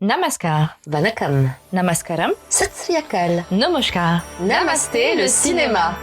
Namaskar. Vanakkam. Namaskaram. Sat Sri Akal. Namaskar. Namasté le cinéma.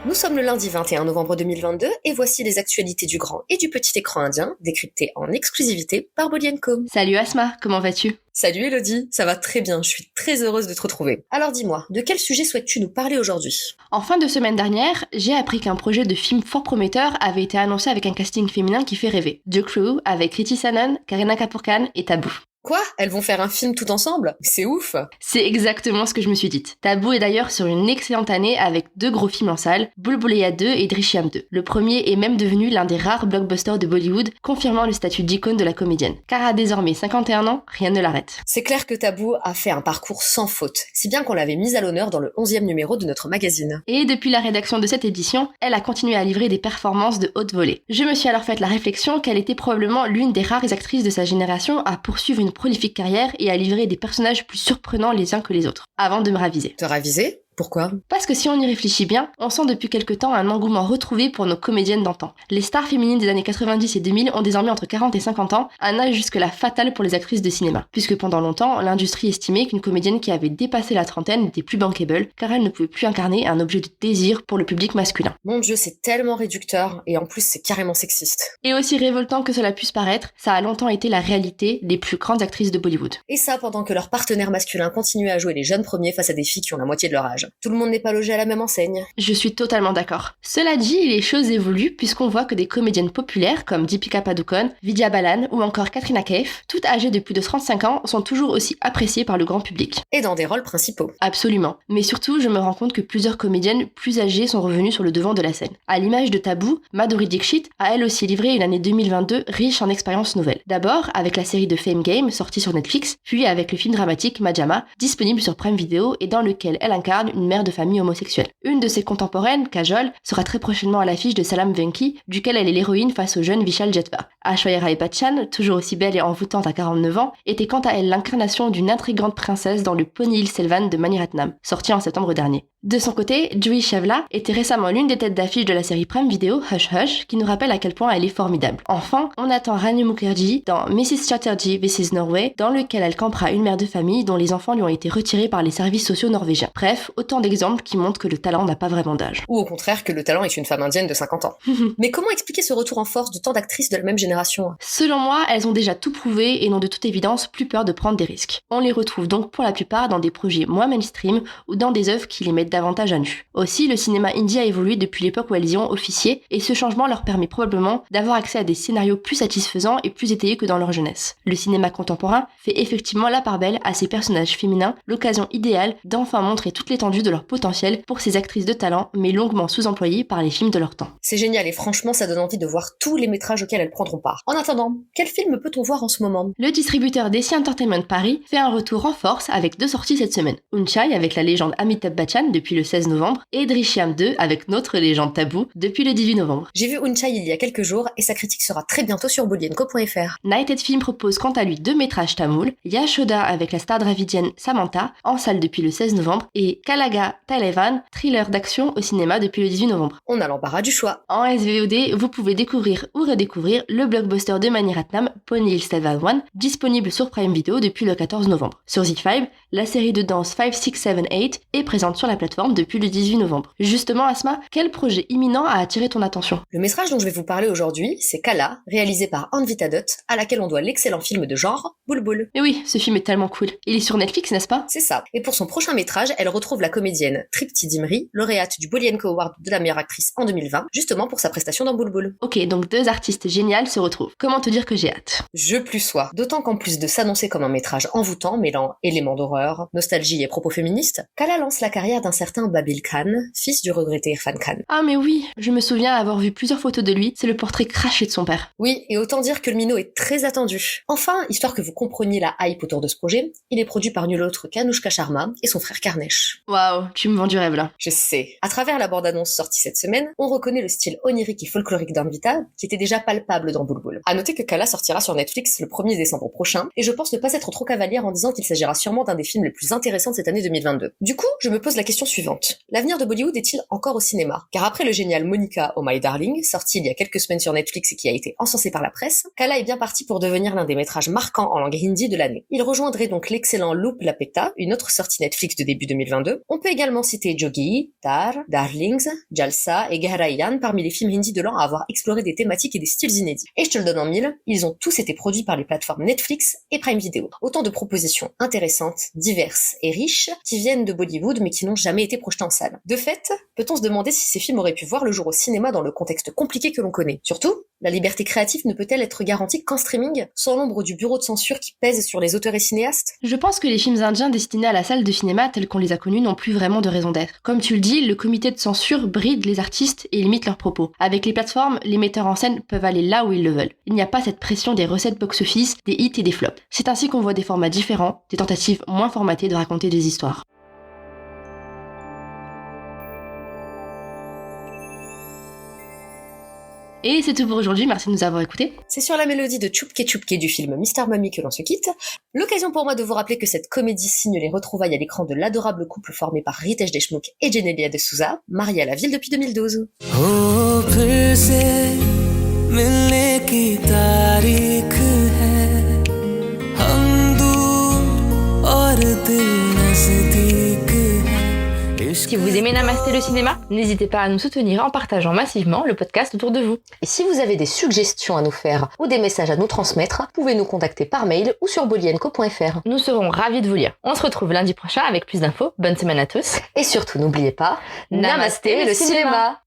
Nous sommes le lundi 21 novembre 2022 et voici les actualités du grand et du petit écran indien décryptées en exclusivité par Body & Co. Salut Asma, comment vas-tu? Salut Elodie, ça va très bien, je suis très heureuse de te retrouver. Alors dis-moi, de quel sujet souhaites-tu nous parler aujourd'hui? En fin de semaine dernière, j'ai appris qu'un projet de film fort prometteur avait été annoncé avec un casting féminin qui fait rêver. The Crew avec Kriti Sanon, Kareena Kapoor Khan et Taboo. Quoi? Elles vont faire un film tout ensemble? C'est ouf! C'est exactement ce que je me suis dite. Taboo est d'ailleurs sur une excellente année avec 2 gros films en salle, Bhool Bhulaiyaa 2 et Drishyam 2. Le premier est même devenu l'un des rares blockbusters de Bollywood, confirmant le statut d'icône de la comédienne. Car à désormais 51 ans, rien ne l'arrête. C'est clair que Taboo a fait un parcours sans faute, si bien qu'on l'avait mise à l'honneur dans le 11e numéro de notre magazine. Et depuis la rédaction de cette édition, elle a continué à livrer des performances de haute volée. Je me suis alors fait la réflexion qu'elle était probablement l'une des rares actrices de sa génération à poursuivre une prolifique carrière et à livrer des personnages plus surprenants les uns que les autres, avant de me raviser. Te raviser? Pourquoi? Parce que si on y réfléchit bien, on sent depuis quelque temps un engouement retrouvé pour nos comédiennes d'antan. Les stars féminines des années 90 et 2000 ont désormais entre 40 et 50 ans, un âge jusque-là fatal pour les actrices de cinéma. Puisque pendant longtemps, l'industrie estimait qu'une comédienne qui avait dépassé la trentaine n'était plus bankable, car elle ne pouvait plus incarner un objet de désir pour le public masculin. Mon Dieu, c'est tellement réducteur, et en plus c'est carrément sexiste. Et aussi révoltant que cela puisse paraître, ça a longtemps été la réalité des plus grandes actrices de Bollywood. Et ça pendant que leurs partenaires masculins continuaient à jouer les jeunes premiers face à des filles qui ont la moitié de leur âge. Tout le monde n'est pas logé à la même enseigne. Je suis totalement d'accord. Cela dit, les choses évoluent puisqu'on voit que des comédiennes populaires comme Deepika Padukone, Vidya Balan ou encore Katrina Kaif, toutes âgées de plus de 35 ans, sont toujours aussi appréciées par le grand public. Et dans des rôles principaux. Absolument. Mais surtout, je me rends compte que plusieurs comédiennes plus âgées sont revenues sur le devant de la scène. À l'image de Taboo, Madhuri Dixit a elle aussi livré une année 2022 riche en expériences nouvelles. D'abord avec la série de Fame Game sortie sur Netflix, puis avec le film dramatique Majama, disponible sur Prime Video et dans lequel elle incarne une mère de famille homosexuelle. Une de ses contemporaines, Kajol, sera très prochainement à l'affiche de Salam Venki, duquel elle est l'héroïne face au jeune Vishal Jetva. Aishwarya Rai Bachchan, toujours aussi belle et envoûtante à 49 ans, était quant à elle l'incarnation d'une intrigante princesse dans le Pony Hill Selvan de Mani Ratnam, sorti en septembre dernier. De son côté, Juhi Chawla était récemment l'une des têtes d'affiche de la série Prime Video Hush Hush, qui nous rappelle à quel point elle est formidable. Enfin, on attend Rani Mukherjee dans Mrs. Chatterjee vs Norway, dans lequel elle campera une mère de famille dont les enfants lui ont été retirés par les services sociaux norvégiens. Bref, autant d'exemples qui montrent que le talent n'a pas vraiment d'âge. Ou au contraire que le talent est une femme indienne de 50 ans. Mais comment expliquer ce retour en force de tant d'actrices de la même génération? Selon moi, elles ont déjà tout prouvé et n'ont de toute évidence plus peur de prendre des risques. On les retrouve donc pour la plupart dans des projets moins mainstream ou dans des œuvres qui les mettent davantage à nu. Aussi, le cinéma indie a évolué depuis l'époque où elles y ont officié et ce changement leur permet probablement d'avoir accès à des scénarios plus satisfaisants et plus étayés que dans leur jeunesse. Le cinéma contemporain fait effectivement la part belle à ces personnages féminins, l'occasion idéale d'enfin montrer toute l'étendue de leur potentiel pour ces actrices de talent mais longuement sous-employées par les films de leur temps. C'est génial et franchement ça donne envie de voir tous les métrages auxquels elles prendront part. En attendant, quel film peut-on voir en ce moment? Le distributeur DC Entertainment Paris fait un retour en force avec 2 sorties cette semaine. Unchai avec la légende Amitabh Bachchan depuis le 16 novembre et Drishyam 2 avec notre légende Taboo depuis le 18 novembre. J'ai vu Unchai il y a quelques jours et sa critique sera très bientôt sur bodyandco.fr. Nighted Film propose quant à lui 2 métrages tamoul, Yashoda avec la star dravidienne Samantha en salle depuis le 16 novembre et Kalaga Talevan, thriller d'action au cinéma depuis le 18 novembre. On a l'embarras du choix. En SVOD, vous pouvez découvrir ou redécouvrir le blockbuster de Mani Ratnam, Pony Hill Selvan 1, disponible sur Prime Video depuis le 14 novembre. Sur Z5, la série de danse 5, 6, 7, 8 est présente sur la plateforme depuis le 18 novembre. Justement, Asma, quel projet imminent a attiré ton attention? Le métrage dont je vais vous parler aujourd'hui, c'est Kala, réalisé par Anvita Dutt, à laquelle on doit l'excellent film de genre Bhool Bhoul. Mais oui, ce film est tellement cool. Il est sur Netflix, n'est-ce pas? C'est ça. Et pour son prochain métrage, elle retrouve la comédienne Tripti Dimri, lauréate du Body & Co Award de la meilleure actrice en 2020, justement pour sa prestation dans Bhool Bhoul. Ok, donc 2 artistes géniales se retrouvent. Comment te dire que j'ai hâte? Je plus sois. D'autant qu'en plus de s'annoncer comme un métrage envoûtant, mêlant éléments d'horreur, nostalgie et propos féministes, Kala lance la carrière d'un certain Babil Khan, fils du regretté Irfan Khan. Ah mais oui, je me souviens avoir vu plusieurs photos de lui, c'est le portrait craché de son père. Oui, et autant dire que le minot est très attendu. Enfin, histoire que vous compreniez la hype autour de ce projet, il est produit par nul autre qu'Anushka Sharma et son frère Karnesh. Waouh, tu me vends du rêve là. Je sais. À travers la bande-annonce sortie cette semaine, on reconnaît le style onirique et folklorique d'Anvita, qui était déjà palpable dans Bulbul. À noter que Kala sortira sur Netflix le 1er décembre prochain, et je pense ne pas être trop cavalière en disant qu'il s'agira sûrement d'un des films les plus intéressants de cette année 2022. Du coup, je me pose la question suivante. L'avenir de Bollywood est-il encore au cinéma? Car après le génial Monica Oh My Darling, sorti il y a quelques semaines sur Netflix et qui a été encensé par la presse, Kala est bien parti pour devenir l'un des métrages marquants en langue hindi de l'année. Il rejoindrait donc l'excellent Loop Lapeta, une autre sortie Netflix de début 2022. On peut également citer Jogi, Dar, Darlings, Jalsa et Gehrayan parmi les films hindi de l'an à avoir exploré des thématiques et des styles inédits. Et je te le donne en mille, ils ont tous été produits par les plateformes Netflix et Prime Video. Autant de propositions intéressantes, diverses et riches qui viennent de Bollywood mais qui n'ont jamais été projetées en salle. De fait, peut-on se demander si ces films auraient pu voir le jour au cinéma dans le contexte compliqué que l'on connaît. Surtout, la liberté créative ne peut-elle être garantie qu'en streaming, sans l'ombre du bureau de censure qui pèse sur les auteurs et cinéastes? Je pense que les films indiens destinés à la salle de cinéma tels qu'on les a connus n'ont plus vraiment de raison d'être. Comme tu le dis, le comité de censure bride les artistes et limite leurs propos. Avec les plateformes, les metteurs en scène peuvent aller là où ils le veulent. Il n'y a pas cette pression des recettes box-office, des hits et des flops. C'est ainsi qu'on voit des formats différents, des tentatives moins formatées de raconter des histoires. Et c'est tout pour aujourd'hui, merci de nous avoir écoutés. C'est sur la mélodie de Chupke Chupke du film Mr. Mummy que l'on se quitte. L'occasion pour moi de vous rappeler que cette comédie signe les retrouvailles à l'écran de l'adorable couple formé par Ritesh Deshmukh et Genelia de Souza, mariés à la ville depuis 2012. Si vous aimez Namasté le cinéma, n'hésitez pas à nous soutenir en partageant massivement le podcast autour de vous. Et si vous avez des suggestions à nous faire ou des messages à nous transmettre, vous pouvez nous contacter par mail ou sur bolienco.fr. Nous serons ravis de vous lire. On se retrouve lundi prochain avec plus d'infos. Bonne semaine à tous. Et surtout, n'oubliez pas, Namasté le cinéma.